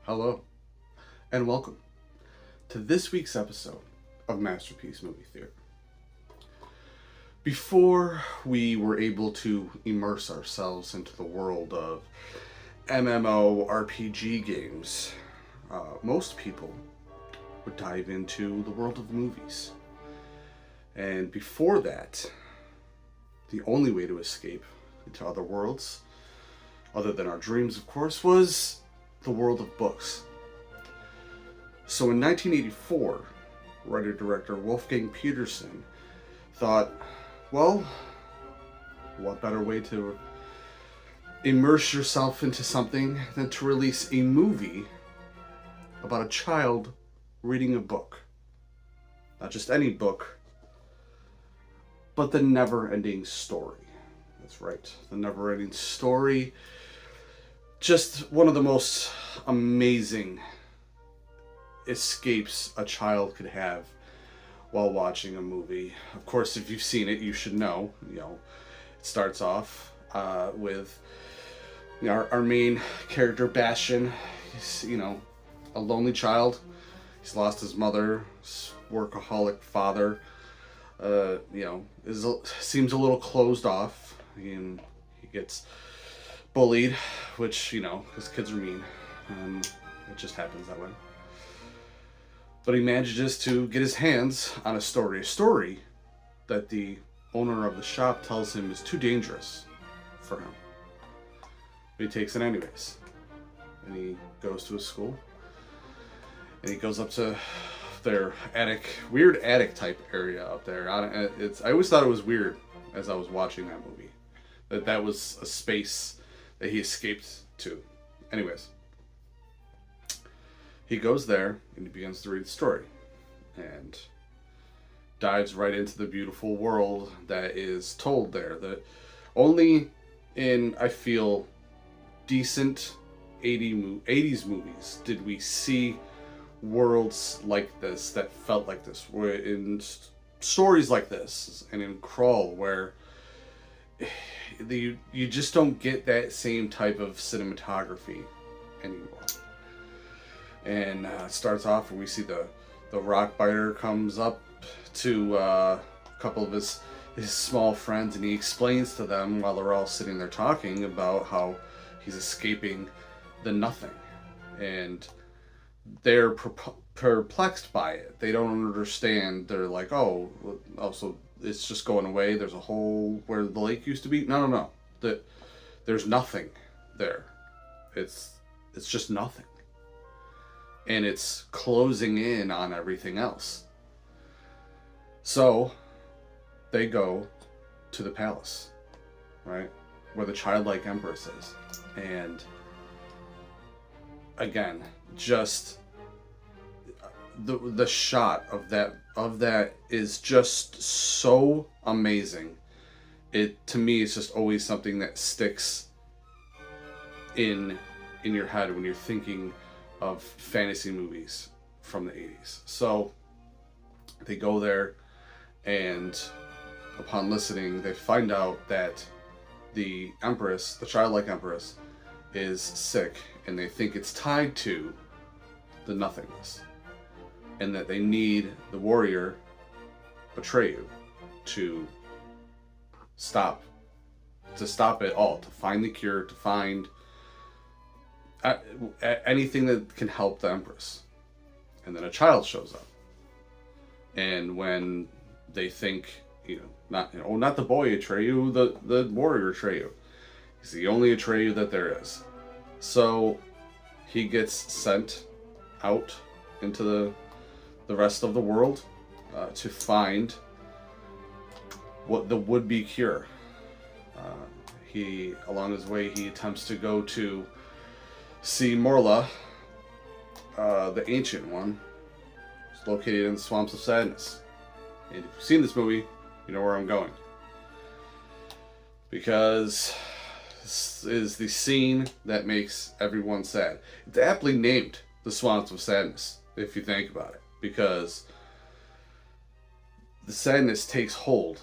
Hello, and welcome to this week's episode of Masterpiece Movie Theater. Before we were able to immerse ourselves into the world of MMORPG games, most people would dive into the world of movies. And before that, the only way to escape into other worlds, other than our dreams, of course, was the world of books. So in 1984, writer-director Wolfgang Peterson thought, well, what better way to immerse yourself into something than to release a movie about a child reading a book. Not just any book, but the Neverending Story. That's right, the Neverending Story. Just one of the most amazing escapes a child could have while watching a movie. Of course, if you've seen it, you should know. It starts off with our main character, Bastian. He's, a lonely child. He's lost his mother, his workaholic father. Seems a little closed off. He gets bullied, which, because kids are mean. It just happens that way. But he manages to get his hands on a story that the owner of the shop tells him is too dangerous for him. But he takes it anyways. And he goes to his school. And he goes up to their weird attic type area up there. I always thought it was weird as I was watching that movie. That was a space that he escaped to. Anyways. He goes there and he begins to read the story and dives right into the beautiful world that is told there. That only in, I feel, decent 80s movies did we see worlds like this that felt like this. Where in stories like this and in Crawl, where you just don't get that same type of cinematography anymore. And it starts off where we see the Rockbiter comes up to a couple of his small friends, and he explains to them while they're all sitting there talking about how he's escaping the nothing. And they're perplexed by it. They don't understand. They're like, so it's just going away. There's a hole where the lake used to be. No. There's nothing there. It's just nothing. And it's closing in on everything else. So they go to the palace, right? Where the childlike empress is. And again, just the shot of that is just so amazing. It, to me, is just always something that sticks in your head when you're thinking of fantasy movies from the 80s. So they go there, and upon listening, they find out that the empress, the childlike empress, is sick, and they think it's tied to the nothingness, and that they need the warrior Atreyu to stop it all, to find the cure, to find anything that can help the empress. And then a child shows up, and when they think, not the boy Atreyu, the warrior Atreyu, he's the only Atreyu that there is. So he gets sent out into the rest of the world to find what the would-be cure. Along his way, he attempts to go to see Morla, the Ancient One. It's located in the Swamps of Sadness. And if you've seen this movie, you know where I'm going. Because this is the scene that makes everyone sad. It's aptly named the Swamps of Sadness, if you think about it. Because the sadness takes hold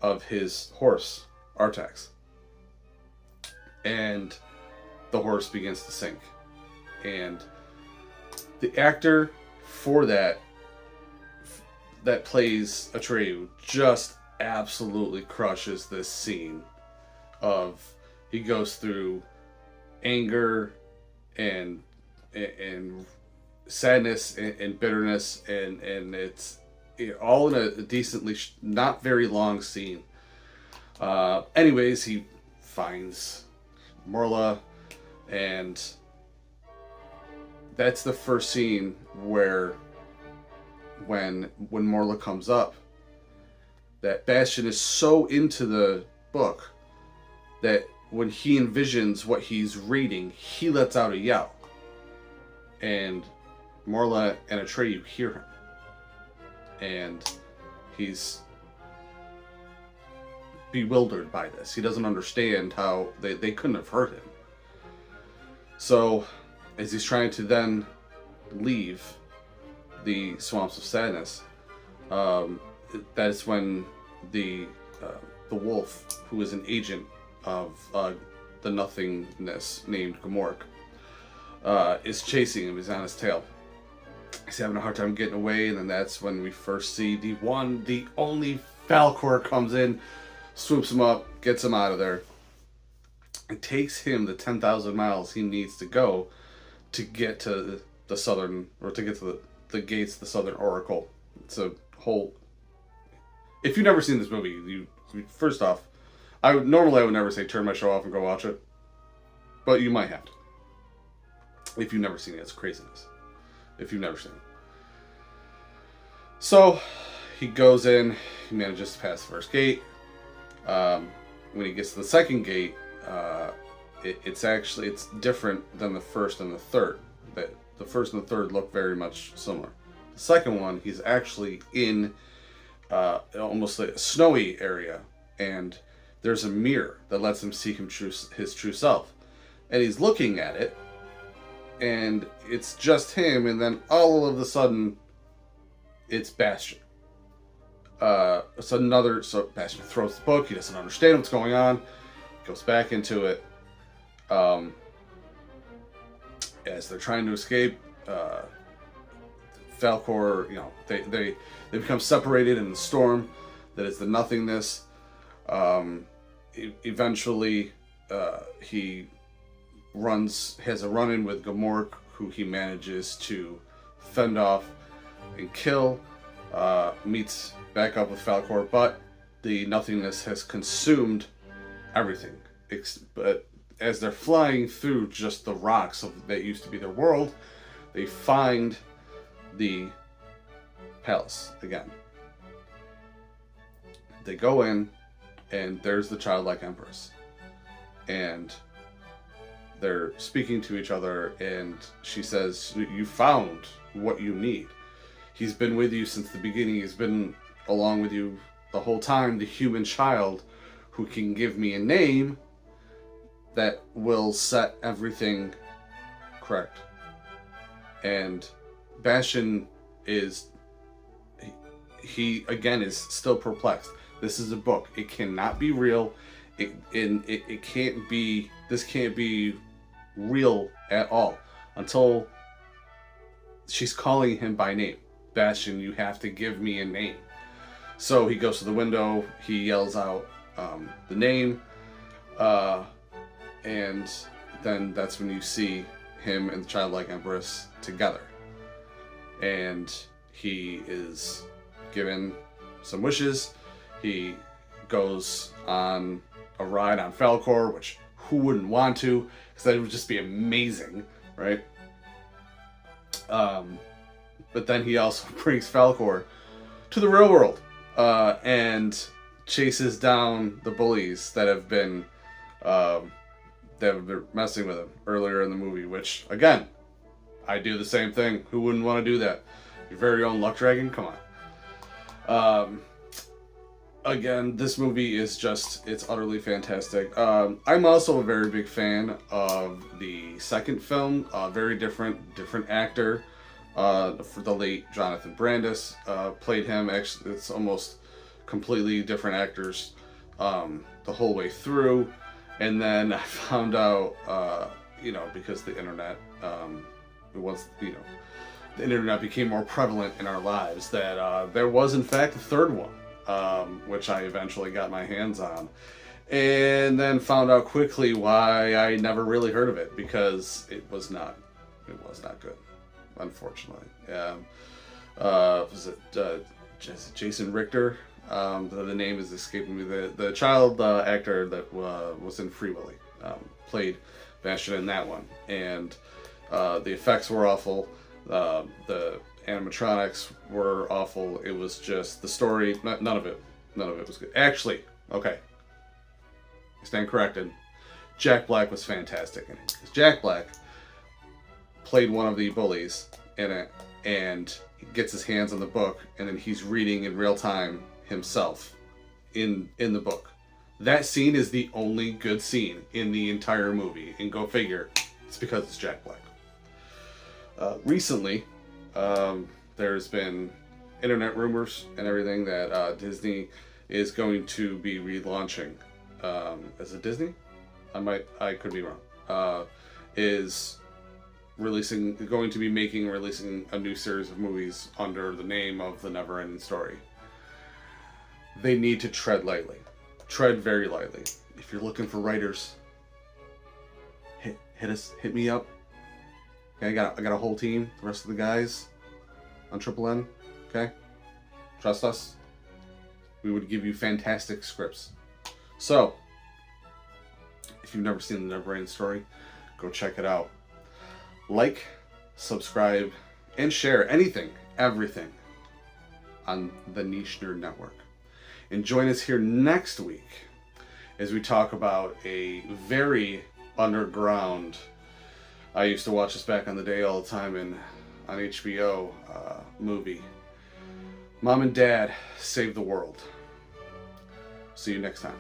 of his horse, Artax. And the horse begins to sink. And The actor for that plays Atreyu just absolutely crushes this scene of he goes through anger and sadness and bitterness and it's all in a decently not very long scene. Anyways, he finds Morla, and that's the first scene where when Morla comes up, that Bastian is so into the book that when he envisions what he's reading, he lets out a yell. And Morla and Atreyu hear him. And he's bewildered by this. He doesn't understand how they couldn't have hurt him. So, as he's trying to then leave the Swamps of Sadness, that's when the wolf, who is an agent of the nothingness named Gamork, is chasing him. He's on his tail. He's having a hard time getting away, and then that's when we first see the only Falkor comes in, swoops him up, gets him out of there. It takes him the 10,000 miles he needs to go to get to the southern, or to get to the gates of the Southern Oracle. It's a whole... If you've never seen this movie, first off, I would never say turn my show off and go watch it, but you might have to. If you've never seen it, it's craziness. If you've never seen it. So, he goes in, he manages to pass the first gate. When he gets to the second gate, it's different than the first and the third. The first and the third look very much similar. The second one, he's actually in almost like a snowy area, and there's a mirror that lets him see his true self. And he's looking at it, and it's just him, and then all of a sudden, it's Bastian. So Bastian throws the book, he doesn't understand what's going on, goes back into it. As they're trying to escape, Falkor, they become separated in the storm that is the nothingness. Eventually, he has a run-in with Gamork, who he manages to fend off and kill. Meets back up with Falkor, but the nothingness has consumed everything. But as they're flying through just the rocks that used to be their world, they find the palace again. They go in, and there's the childlike empress. And they're speaking to each other, and she says, "You found what you need. He's been with you since the beginning. He's been along with you the whole time. The human child who can give me a name that will set everything correct." And Bastian is still perplexed. This is a book. It cannot be real. It can't be. This can't be real at all until she's calling him by name. "Bastian, you have to give me a name." So he goes to the window, he yells out the name, and then that's when you see him and the childlike empress together. And he is given some wishes. He goes on a ride on Falkor, which who wouldn't want to? Because that would just be amazing, right? But then he also brings Falkor to the real world and chases down the bullies that have been messing with him earlier in the movie. Which, again, I do the same thing. Who wouldn't want to do that? Your very own luck dragon? Come on. Again, this movie is it's utterly fantastic. I'm also a very big fan of the second film. Very different actor. For the late Jonathan Brandis played him. Actually, it's almost completely different actors the whole way through. And then I found out, because the internet once the internet became more prevalent in our lives, that there was in fact a third one, which I eventually got my hands on, and then found out quickly why I never really heard of it, because it was not good, unfortunately. Was it Jason Richter? The name is escaping me. The child actor that was in Free Willy played Bastion in that one, and the effects were awful. The animatronics were awful. It was just the story. None of it was good. Actually, okay, I stand corrected. Jack Black was fantastic in it, because Jack Black played one of the bullies in it, and he gets his hands on the book, and then he's reading in real time himself in the book. That scene is the only good scene in the entire movie, and go figure, it's because it's Jack Black. Recently, there's been internet rumors and everything that Disney is going to be relaunching. Is it Disney? I could be wrong. Is going to be releasing a new series of movies under the name of the Neverending Story. They need to tread lightly. Tread very lightly. If you're looking for writers, hit me up. Okay, I got a whole team. The rest of the guys on Triple N. Okay, trust us. We would give you fantastic scripts. So, if you've never seen the Neverending Story, go check it out. Like, subscribe, and share anything, everything on the Niche Nerd Network. And join us here next week as we talk about a very underground, I used to watch this back on the day all the time on HBO movie, Mom and Dad Save the World. See you next time.